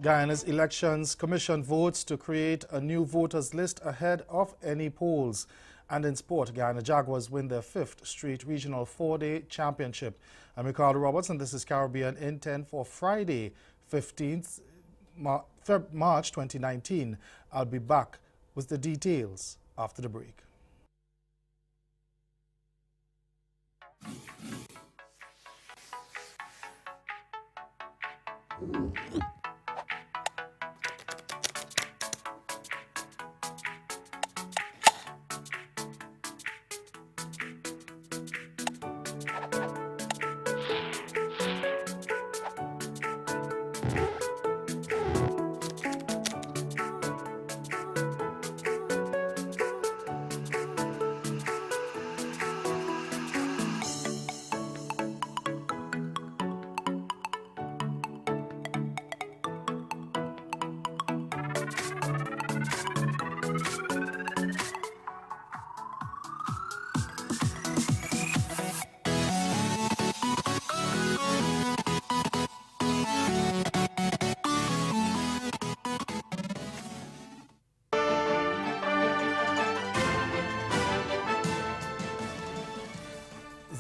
Guyana's Elections Commission votes to create a new voters list ahead of any polls. And in sport, Guyana Jaguars win their 5th straight regional 4-day championship. I'm Ricardo Roberts, and this is Caribbean in 10 for Friday, 15th March 2019. I'll be back with the details after the break.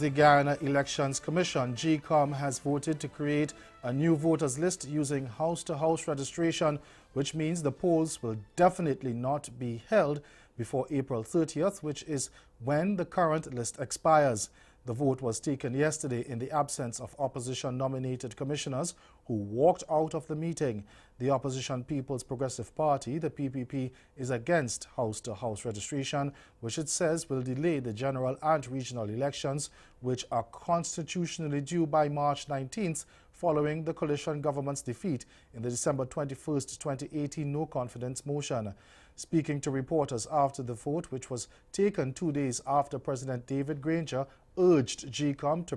The Guyana Elections Commission, GECOM, has voted to create a new voters list using house-to-house registration, which means the polls will definitely not be held before April 30th, which is when the current list expires. The vote was taken yesterday in the absence of opposition-nominated commissioners who walked out of the meeting. The opposition People's Progressive Party, the PPP, is against house-to-house registration, which it says will delay the general and regional elections, which are constitutionally due by March 19th, following the coalition government's defeat in the December 21st, 2018 no-confidence motion. Speaking to reporters after the vote, which was taken 2 days after President David Granger urged GECOM to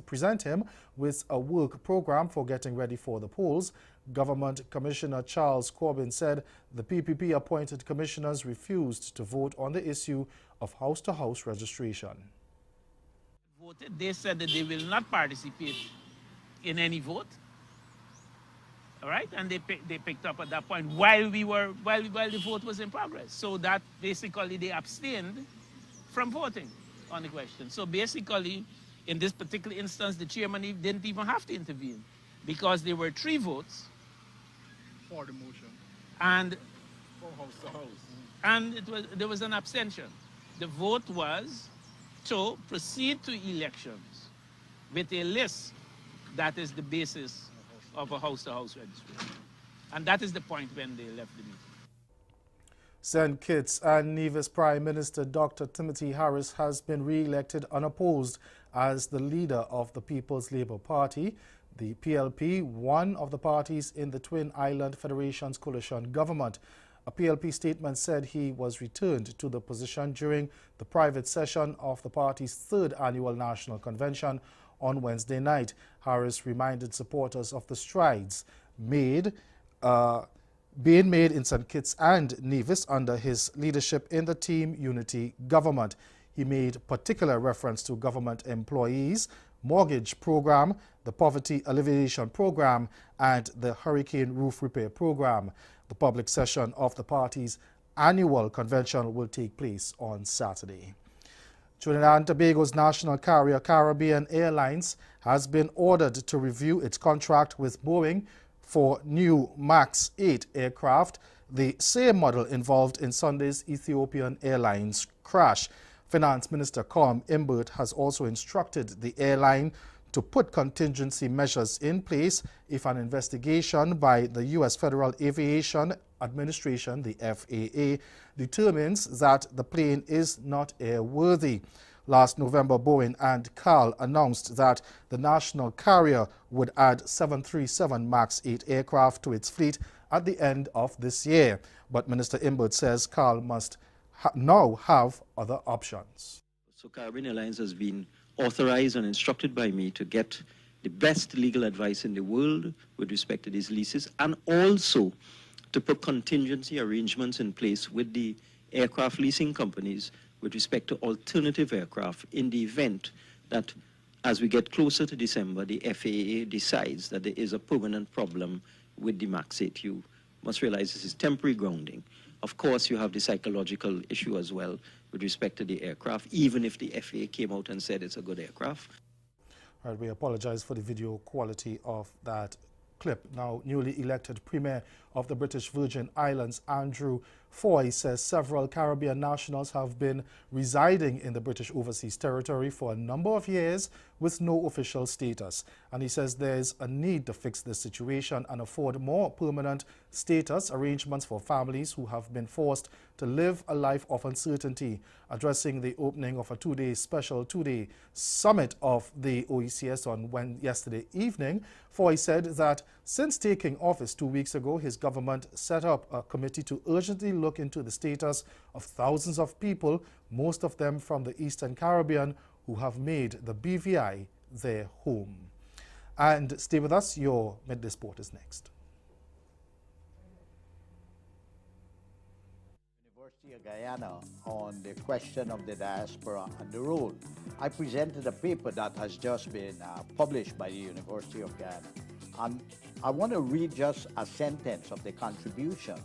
present him with a work program for getting ready for the polls, Government Commissioner Charles Corbin said the PPP-appointed commissioners refused to vote on the issue of house-to-house registration. They said that they will not participate in any vote. All right, and they picked up at that point while the vote was in progress. So that basically they abstained from voting on the question. So basically, in this particular instance, the chairman didn't even have to intervene because there were 3 votes for the motion and for house to house, and there was an abstention. The vote was to proceed to elections with a list that is the basis of a house-to-house registration. And that is the point when they left the meeting. St. Kitts and Nevis Prime Minister Dr. Timothy Harris has been re-elected unopposed as the leader of the People's Labour Party, the PLP, one of the parties in the Twin Island Federation's coalition government. A PLP statement said he was returned to the position during the private session of the party's 3rd annual national convention on Wednesday night. Harris reminded supporters of the strides being made in St. Kitts and Nevis under his leadership in the Team Unity government. He made particular reference to government employees, mortgage program, the poverty alleviation program, and the hurricane roof repair program. The public session of the party's annual convention will take place on Saturday. Trinidad and Tobago's national carrier Caribbean Airlines has been ordered to review its contract with Boeing for new MAX 8 aircraft, the same model involved in Sunday's Ethiopian Airlines crash. Finance Minister Colm Imbert has also instructed the airline to put contingency measures in place if an investigation by the U.S. Federal Aviation Administration, the FAA, determines that the plane is not airworthy. Last November, Boeing and CAL announced that the national carrier would add 737 MAX 8 aircraft to its fleet at the end of this year. But Minister Imbert says CAL must now have other options. So Caribbean Airlines has been authorized and instructed by me to get the best legal advice in the world with respect to these leases, and also to put contingency arrangements in place with the aircraft leasing companies with respect to alternative aircraft in the event that, as we get closer to December, the FAA decides that there is a permanent problem with the Max 8. You must realize this is temporary grounding. Of course, you have the psychological issue as well with respect to the aircraft, even if the FAA came out and said it's a good aircraft. All right, we apologize for the video quality of that clip. Now, newly elected Premier of the British Virgin Islands, Andrew Foy, says several Caribbean nationals have been residing in the British Overseas Territory for a number of years with no official status. And he says there's a need to fix this situation and afford more permanent status arrangements for families who have been forced to live a life of uncertainty. Addressing the opening of a special two-day summit of the OECS on yesterday evening, Foy said that since taking office 2 weeks ago, his government set up a committee to urgently look into the status of thousands of people, most of them from the Eastern Caribbean, who have made the BVI their home. And stay with us, your Midday Sport is next. University of Guyana on the question of the diaspora and the role. I presented a paper that has just been published by the University of Guyana. And I want to read just a sentence of the contribution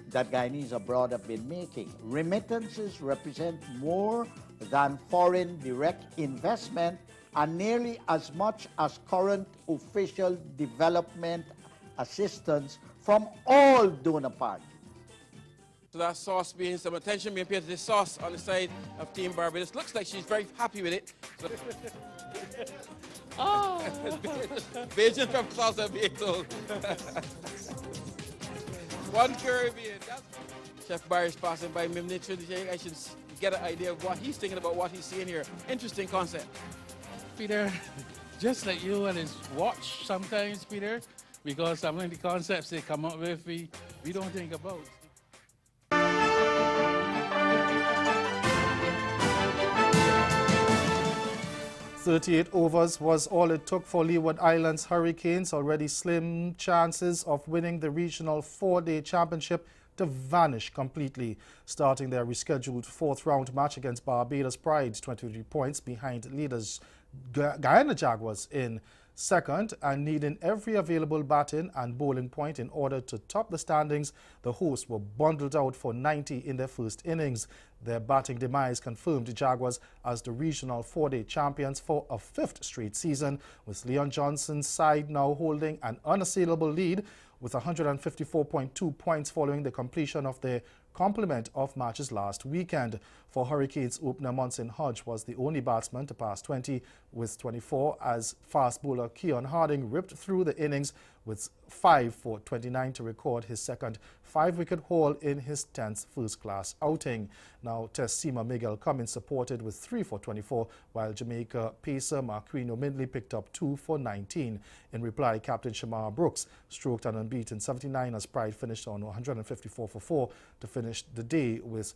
that Guyanese abroad have been making. Remittances represent more than foreign direct investment and nearly as much as current official development assistance from all donor parties. So that sauce being some attention being paid to the sauce on the side of Team Barbados. Looks like she's very happy with it. So oh! Bajan pepper sauce are being told. One Caribbean. Chef Barry's passing by me. I should get an idea of what he's thinking about what he's seeing here. Interesting concept. Peter, just like you and his watch sometimes, Peter, because some of the concepts they come up with, we don't think about. 38 overs was all it took for Leeward Islands Hurricanes, already slim chances of winning the regional 4-day championship, to vanish completely. Starting their rescheduled fourth-round match against Barbados Pride, 23 points behind leaders Guyana Jaguars in second, and needing every available batting and bowling point in order to top the standings, the hosts were bundled out for 90 in their first innings. Their batting demise confirmed the Jaguars as the regional 4-day champions for a 5th straight season, with Leon Johnson's side now holding an unassailable lead with 154.2 points following the completion of their complement of matches last weekend. For Hurricanes opener Monson Hodge was the only batsman to pass 20 with 24 as fast bowler Keon Harding ripped through the innings with 5 for 29 to record his second 5-wicket haul in his 10th first-class outing. Now, Test seamer Miguel Cummins supported with 3 for 24, while Jamaica pacer Marquino Mindley picked up 2 for 19. In reply, Captain Shamar Brooks stroked an unbeaten 79 as Pride finished on 154 for 4 to finish the day with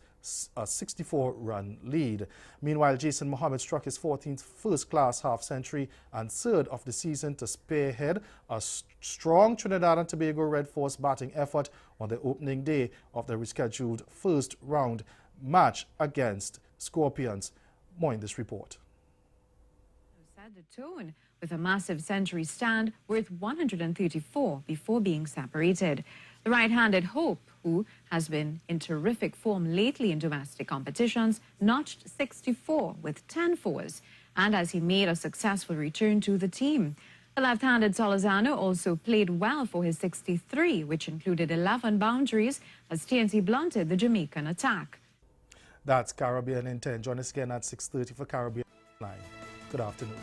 a 64-run lead. Meanwhile, Jason Mohammed struck his 14th first-class half-century and 3rd of the season to spearhead a strong Trinidad and Tobago Red Force batting effort on the opening day of the rescheduled first-round match against Scorpions. More in this report. Set the tone with a massive century stand worth 134 before being separated. The right-handed Hope, who has been in terrific form lately in domestic competitions, notched 64 with 10 fours, and as he made a successful return to the team. The left-handed Solozano also played well for his 63, which included 11 boundaries, as TNT blunted the Jamaican attack. That's Caribbean in 10. Join us again at 6:30 for Caribbean Line. Good afternoon.